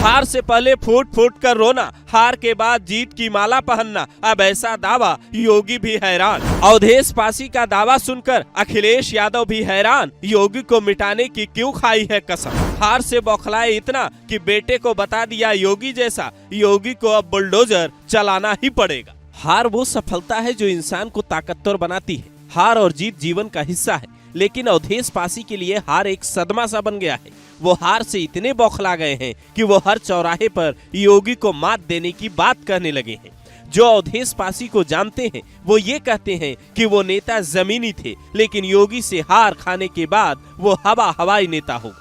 हार से पहले फूट फूट कर रोना, हार के बाद जीत की माला पहनना, अब ऐसा दावा, योगी भी हैरान। अवधेश पासी का दावा सुनकर अखिलेश यादव भी हैरान, योगी को मिटाने की क्यों खाई है कसम। हार से बौखलाए इतना कि बेटे को बता दिया योगी जैसा, योगी को अब बुलडोजर चलाना ही पड़ेगा। हार वो सफलता है जो इंसान को ताकतवर बनाती है। हार और जीत जीवन का हिस्सा है, लेकिन अवधेश पासी के लिए हार एक सदमा सा बन गया है। वो हार से इतने बौखला गए हैं कि वो हर चौराहे पर योगी को मात देने की बात कहने लगे हैं। जो अवधेश पासी को जानते हैं वो ये कहते हैं कि वो नेता जमीनी थे, लेकिन योगी से हार खाने के बाद वो हवाई नेता हो गए।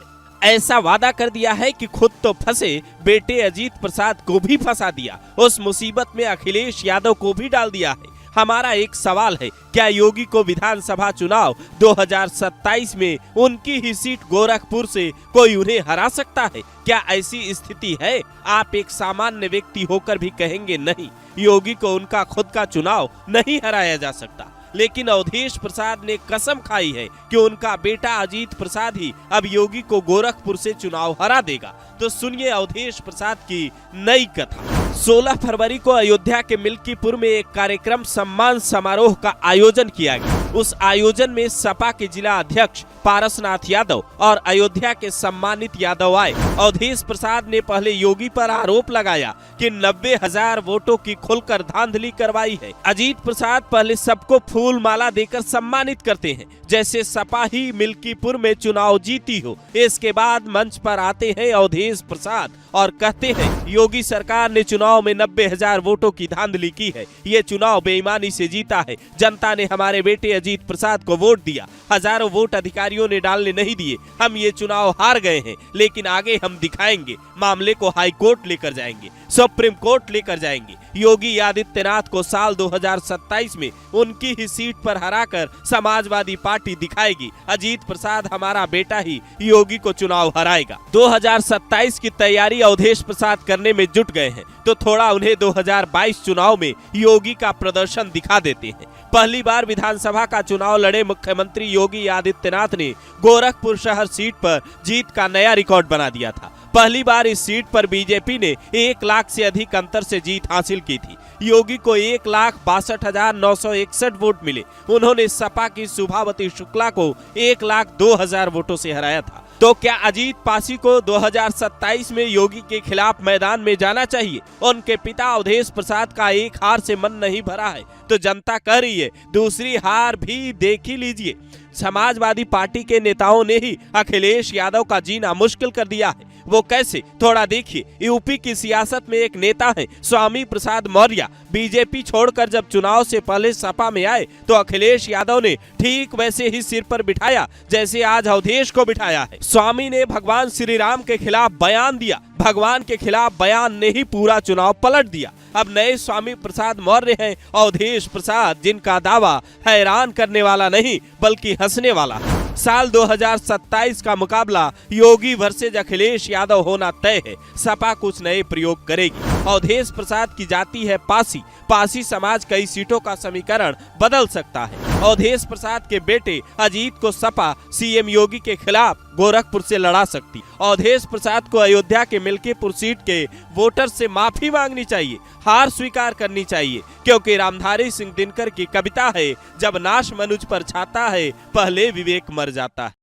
ऐसा वादा कर दिया है कि खुद तो फंसे, बेटे अजीत प्रसाद को भी फंसा दिया, उस मुसीबत में अखिलेश यादव को भी डाल दिया है। हमारा एक सवाल है, क्या योगी को विधानसभा चुनाव 2027 में उनकी ही सीट गोरखपुर से कोई उन्हें हरा सकता है? क्या ऐसी स्थिति है? आप एक सामान्य व्यक्ति होकर भी कहेंगे नहीं, योगी को उनका खुद का चुनाव नहीं हराया जा सकता। लेकिन अवधेश प्रसाद ने कसम खाई है कि उनका बेटा अजीत प्रसाद ही अब योगी को गोरखपुर से चुनाव हरा देगा। तो सुनिए अवधेश प्रसाद की नई कथा। 16 फरवरी को अयोध्या के मिल्कीपुर में एक कार्यक्रम सम्मान समारोह का आयोजन किया गया। उस आयोजन में सपा के जिला अध्यक्ष पारसनाथ यादव और अयोध्या के सम्मानित यादव आए। अवधेश प्रसाद ने पहले योगी पर आरोप लगाया कि 90,000 वोटों की खुलकर धांधली करवाई है। अजीत प्रसाद पहले सबको फूल माला देकर सम्मानित करते हैं, जैसे सपा ही मिल्कीपुर में चुनाव जीती हो। इसके बाद मंच पर आते हैं अवधेश प्रसाद और कहते हैं योगी सरकार ने चुनाव में 90,000 वोटों की धांधली की है, ये चुनाव बेईमानी से जीता है। जनता ने हमारे बेटे अजीत प्रसाद को वोट दिया, हजारों वोट अधिकारियों ने डालने नहीं दिए। हम ये चुनाव हार गए हैं, लेकिन आगे हम दिखाएंगे, मामले को हाई कोर्ट लेकर जाएंगे, सुप्रीम कोर्ट लेकर जाएंगे। योगी आदित्यनाथ को साल 2027 में उनकी ही सीट पर हराकर समाजवादी पार्टी दिखाएगी, अजीत प्रसाद हमारा बेटा ही योगी को चुनाव हराएगा। 2027 की तैयारी अवधेश प्रसाद करने में जुट गए हैं, तो थोड़ा उन्हें 2022 चुनाव में योगी का प्रदर्शन दिखा देते हैं। पहली बार विधानसभा का चुनाव लड़े मुख्यमंत्री योगी आदित्यनाथ ने गोरखपुर शहर सीट पर जीत का नया रिकॉर्ड बना दिया था। पहली बार इस सीट पर बीजेपी ने 1 लाख से अधिक अंतर से जीत हासिल की थी। योगी को 1,62,961 वोट मिले। उन्होंने सपा की सुभावती शुक्ला को 1,02,000 वोटों से हराया था। तो क्या अजीत पासी को 2027 में योगी के खिलाफ मैदान में जाना चाहिए? उनके पिता अवधेश प्रसाद का एक हार से मन नहीं भरा है, तो जनता कह रही है दूसरी हार भी देख ही लीजिए। समाजवादी पार्टी के नेताओं ने ही अखिलेश यादव का जीना मुश्किल कर दिया है। वो कैसे? थोड़ा देखिए। यूपी की सियासत में एक नेता है स्वामी प्रसाद मौर्य, बीजेपी छोड़कर जब चुनाव से पहले सपा में आए तो अखिलेश यादव ने ठीक वैसे ही सिर पर बिठाया जैसे आज अवधेश को बिठाया है। स्वामी ने भगवान श्री राम के खिलाफ बयान दिया, भगवान के खिलाफ बयान ने ही पूरा चुनाव पलट दिया। अब नए स्वामी प्रसाद मौर्य हैं अवधेश प्रसाद, जिनका दावा हैरान करने वाला नहीं बल्कि हंसने वाला है। साल 2027 का मुकाबला योगी वर्सेज अखिलेश यादव होना तय है। सपा कुछ नए प्रयोग करेगी। अवधेश प्रसाद की जाति है पासी, पासी समाज कई सीटों का समीकरण बदल सकता है। अवधेश प्रसाद के बेटे अजीत को सपा सीएम योगी के खिलाफ गोरखपुर से लड़ा सकती। अवधेश प्रसाद को अयोध्या के मिल्कीपुर सीट के वोटर से माफी मांगनी चाहिए, हार स्वीकार करनी चाहिए, क्योंकि रामधारी सिंह दिनकर की कविता है, जब नाश मनुज पर छाता है, पहले विवेक मर जाता है।